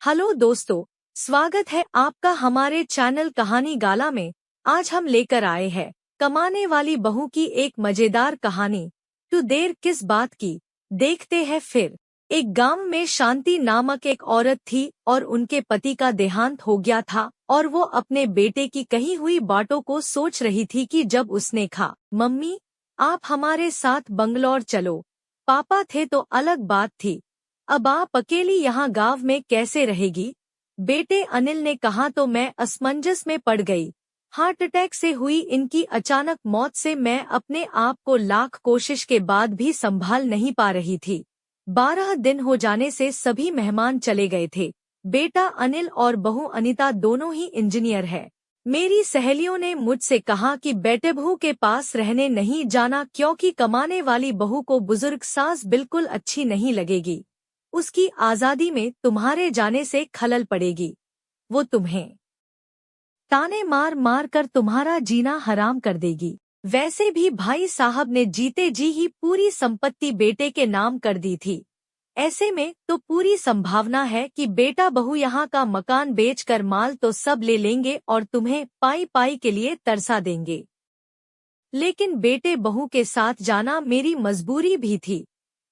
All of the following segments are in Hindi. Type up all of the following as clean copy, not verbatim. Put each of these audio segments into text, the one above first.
हेलो दोस्तों, स्वागत है आपका हमारे चैनल कहानी गाला में। आज हम लेकर आए हैं कमाने वाली बहू की एक मजेदार कहानी। तू देर किस बात की, देखते हैं फिर। एक गांव में शांति नामक एक औरत थी और उनके पति का देहांत हो गया था और वो अपने बेटे की कही हुई बातों को सोच रही थी कि जब उसने कहा, मम्मी आप हमारे साथ बंगलौर चलो। पापा थे तो अलग बात थी, अब आप अकेली यहाँ गांव में कैसे रहेगी। बेटे अनिल ने कहा तो मैं असमंजस में पड़ गई। हार्ट अटैक से हुई इनकी अचानक मौत से मैं अपने आप को लाख कोशिश के बाद भी संभाल नहीं पा रही थी। 12 दिन हो जाने से सभी मेहमान चले गए थे। बेटा अनिल और बहू अनीता दोनों ही इंजीनियर है। मेरी सहेलियों ने मुझसे कहा कि बेटे बहू के पास रहने नहीं जाना क्योंकि कमाने वाली बहू को बुजुर्ग सास बिल्कुल अच्छी नहीं लगेगी। उसकी आजादी में तुम्हारे जाने से खलल पड़ेगी। वो तुम्हें ताने मार मार कर तुम्हारा जीना हराम कर देगी। वैसे भी भाई साहब ने जीते जी ही पूरी संपत्ति बेटे के नाम कर दी थी। ऐसे में तो पूरी संभावना है कि बेटा बहू यहाँ का मकान बेचकर माल तो सब ले लेंगे और तुम्हें पाई पाई के लिए तरसा देंगे। लेकिन बेटे बहू के साथ जाना मेरी मजबूरी भी थी।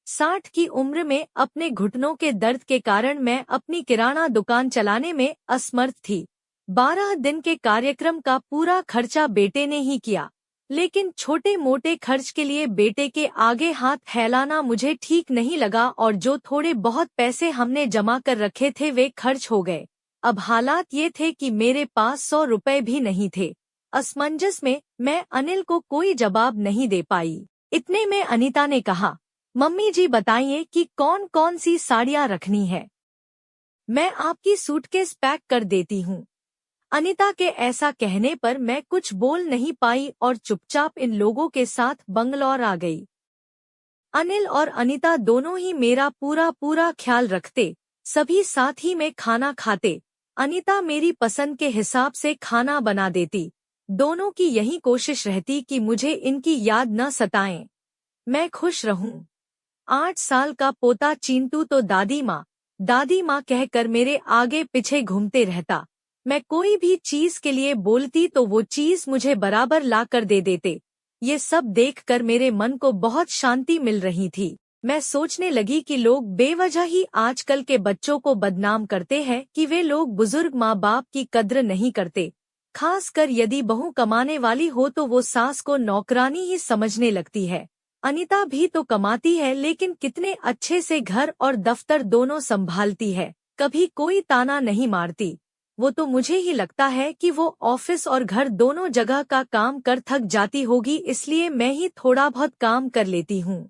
60 की उम्र में अपने घुटनों के दर्द के कारण मैं अपनी किराना दुकान चलाने में असमर्थ थी। 12 दिन के कार्यक्रम का पूरा खर्चा बेटे ने ही किया, लेकिन छोटे मोटे खर्च के लिए बेटे के आगे हाथ फैलाना मुझे ठीक नहीं लगा और जो थोड़े बहुत पैसे हमने जमा कर रखे थे वे खर्च हो गए। अब हालात ये थे कि मेरे पास 100 रुपए भी नहीं थे। असमंजस में मैं अनिल को कोई जवाब नहीं दे पाई। इतने में अनीता ने कहा, मम्मी जी बताइए कि कौन कौन सी साड़ियाँ रखनी है, मैं आपकी सूटकेस पैक कर देती हूँ। अनीता के ऐसा कहने पर मैं कुछ बोल नहीं पाई और चुपचाप इन लोगों के साथ बंगलौर आ गई। अनिल और अनीता दोनों ही मेरा पूरा पूरा ख्याल रखते, सभी साथ ही में खाना खाते। अनीता मेरी पसंद के हिसाब से खाना बना देती। दोनों की यही कोशिश रहती कि मुझे इनकी याद न सताएं, मैं खुश रहूं। 8 साल का पोता चिंटू तो दादी माँ कहकर मेरे आगे पीछे घूमते रहता। मैं कोई भी चीज के लिए बोलती तो वो चीज मुझे बराबर ला कर दे देते। ये सब देखकर मेरे मन को बहुत शांति मिल रही थी। मैं सोचने लगी कि लोग बेवजह ही आजकल के बच्चों को बदनाम करते हैं कि वे लोग बुजुर्ग माँ बाप की कद्र नहीं करते। खासकर यदि बहू कमाने वाली हो तो वो सास को नौकरानी ही समझने लगती है। अनीता भी तो कमाती है, लेकिन कितने अच्छे से घर और दफ्तर दोनों संभालती है, कभी कोई ताना नहीं मारती। वो तो मुझे ही लगता है कि वो ऑफिस और घर दोनों जगह का काम कर थक जाती होगी, इसलिए मैं ही थोड़ा बहुत काम कर लेती हूँ।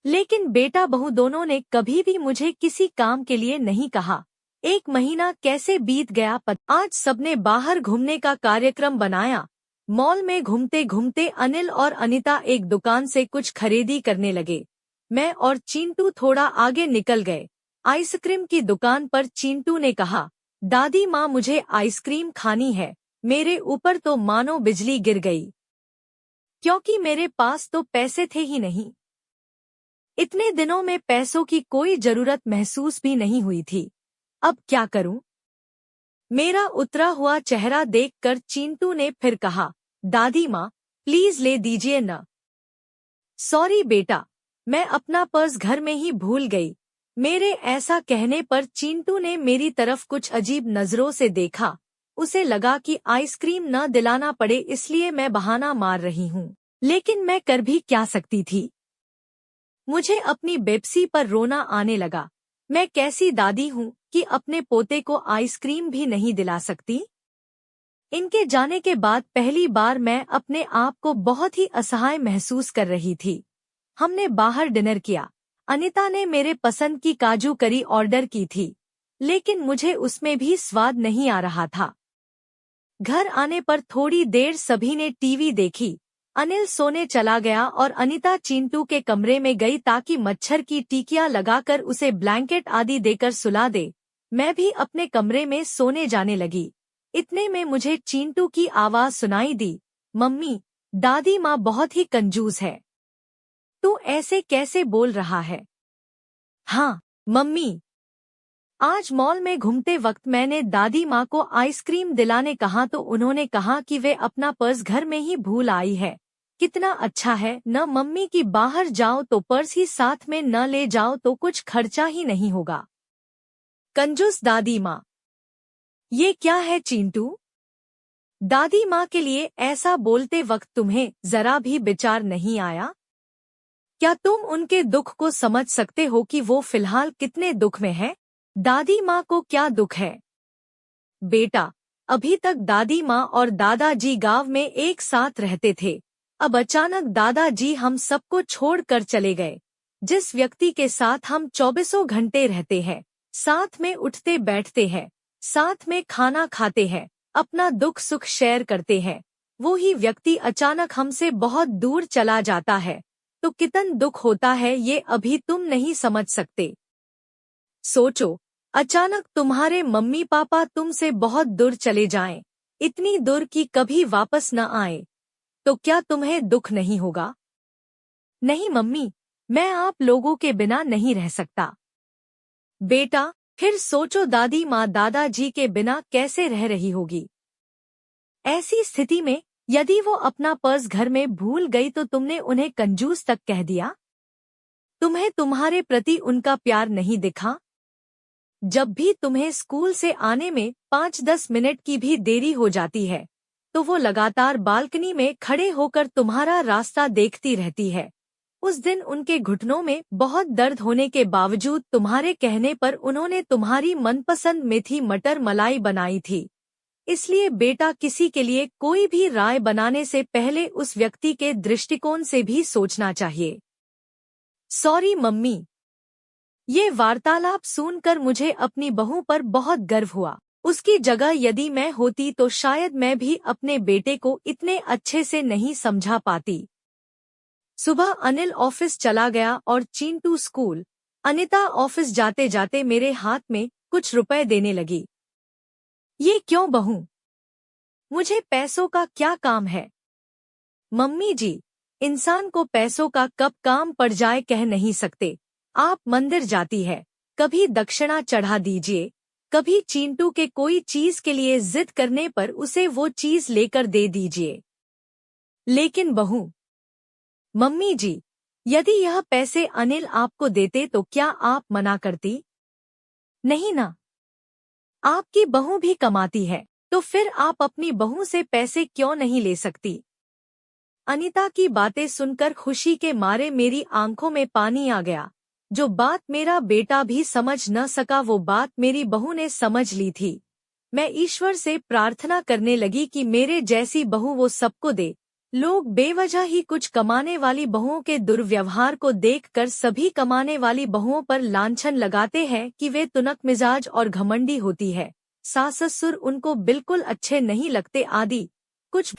लेकिन बेटा बहू दोनों ने कभी भी मुझे किसी काम के लिए नहीं कहा। 1 महीना कैसे बीत गया आज सबने बाहर घूमने का कार्यक्रम बनाया। मॉल में घूमते घूमते अनिल और अनीता एक दुकान से कुछ खरीदी करने लगे। मैं और चिंटू थोड़ा आगे निकल गए। आइसक्रीम की दुकान पर चिंटू ने कहा, दादी माँ मुझे आइसक्रीम खानी है। मेरे ऊपर तो मानो बिजली गिर गई, क्योंकि मेरे पास तो पैसे थे ही नहीं। इतने दिनों में पैसों की कोई जरूरत महसूस भी नहीं हुई थी। अब क्या करूं? मेरा उतरा हुआ चेहरा देखकर चिंटू ने फिर कहा, दादी माँ प्लीज ले दीजिए न। सॉरी बेटा, मैं अपना पर्स घर में ही भूल गई। मेरे ऐसा कहने पर चिंटू ने मेरी तरफ कुछ अजीब नजरों से देखा। उसे लगा कि आइसक्रीम न दिलाना पड़े इसलिए मैं बहाना मार रही हूँ, लेकिन मैं कर भी क्या सकती थी। मुझे अपनी बेप्सी पर रोना आने लगा। मैं कैसी दादी हूँ कि अपने पोते को आइसक्रीम भी नहीं दिला सकती। इनके जाने के बाद पहली बार मैं अपने आप को बहुत ही असहाय महसूस कर रही थी। हमने बाहर डिनर किया। अनीता ने मेरे पसंद की काजू करी ऑर्डर की थी, लेकिन मुझे उसमें भी स्वाद नहीं आ रहा था। घर आने पर थोड़ी देर सभी ने टीवी देखी। अनिल सोने चला गया और अनीता चिंटू के कमरे में गई ताकि मच्छर की टिकियां लगाकर उसे ब्लैंकेट आदि देकर सुला दे। मैं भी अपने कमरे में सोने जाने लगी। इतने में मुझे चिंटू की आवाज सुनाई दी, मम्मी दादी माँ बहुत ही कंजूस है। तू ऐसे कैसे बोल रहा है? हाँ मम्मी, आज मॉल में घूमते वक्त मैंने दादी माँ को आइसक्रीम दिलाने कहा तो उन्होंने कहा कि वे अपना पर्स घर में ही भूल आई है। कितना अच्छा है न मम्मी कि बाहर जाओ तो पर्स ही साथ में न ले जाओ तो कुछ खर्चा ही नहीं होगा। कंजूस दादी माँ। ये क्या है चिंटू? दादी माँ के लिए ऐसा बोलते वक्त तुम्हें जरा भी विचार नहीं आया? क्या तुम उनके दुख को समझ सकते हो कि वो फिलहाल कितने दुख में है? दादी माँ को क्या दुख है? बेटा, अभी तक दादी माँ और दादाजी गांव में एक साथ रहते थे। अब अचानक दादाजी हम सबको छोड़कर चले गए। जिस व्यक्ति के साथ हम 24 घंटे रहते हैं, साथ में उठते बैठते हैं, साथ में खाना खाते हैं, अपना दुख सुख शेयर करते हैं, वो ही व्यक्ति अचानक हमसे बहुत दूर चला जाता है तो कितना दुख होता है ये अभी तुम नहीं समझ सकते। सोचो, अचानक तुम्हारे मम्मी पापा तुमसे बहुत दूर चले जाएं, इतनी दूर कि कभी वापस न आए, तो क्या तुम्हें दुख नहीं होगा? नहीं मम्मी, मैं आप लोगों के बिना नहीं रह सकता। बेटा, फिर सोचो दादी माँ दादाजी के बिना कैसे रह रही होगी। ऐसी स्थिति में यदि वो अपना पर्स घर में भूल गई तो तुमने उन्हें कंजूस तक कह दिया? तुम्हें तुम्हारे प्रति उनका प्यार नहीं दिखा? जब भी तुम्हें स्कूल से आने में 5-10 मिनट की भी देरी हो जाती है तो वो लगातार बालकनी में खड़े होकर तुम्हारा रास्ता देखती रहती है। उस दिन उनके घुटनों में बहुत दर्द होने के बावजूद तुम्हारे कहने पर उन्होंने तुम्हारी मनपसंद मेथी मटर मलाई बनाई थी। इसलिए बेटा, किसी के लिए कोई भी राय बनाने से पहले उस व्यक्ति के दृष्टिकोण से भी सोचना चाहिए। Sorry mummy. ये वार्तालाप सुनकर मुझे अपनी बहू पर बहुत गर्व हुआ। उसकी जगह यदि मैं होती तो शायद मैं भी अपने बेटे को इतने अच्छे से नहीं समझा पाती। सुबह अनिल ऑफिस चला गया और चिंटू स्कूल। अनिता ऑफिस जाते जाते मेरे हाथ में कुछ रुपए देने लगी। ये क्यों बहू? मुझे पैसों का क्या काम है? मम्मी जी, इंसान को पैसों का कब काम पड़ जाए कह नहीं सकते। आप मंदिर जाती है, कभी दक्षिणा चढ़ा दीजिए, कभी चिंटू के कोई चीज के लिए जिद करने पर उसे वो चीज लेकर दे दीजिए। लेकिन बहू। मम्मी जी, यदि यह पैसे अनिल आपको देते तो क्या आप मना करती? नहीं ना। आपकी बहू भी कमाती है, तो फिर आप अपनी बहू से पैसे क्यों नहीं ले सकती? अनीता की बातें सुनकर खुशी के मारे मेरी आंखों में पानी आ गया। जो बात मेरा बेटा भी समझ न सका वो बात मेरी बहू ने समझ ली थी। मैं ईश्वर से प्रार्थना करने लगी कि मेरे जैसी बहू वो सबको दे। लोग बेवजह ही कुछ कमाने वाली बहुओं के दुर्व्यवहार को देखकर सभी कमाने वाली बहुओं पर लांछन लगाते हैं कि वे तुनक मिजाज और घमंडी होती है, सास ससुर उनको बिल्कुल अच्छे नहीं लगते आदि कुछ।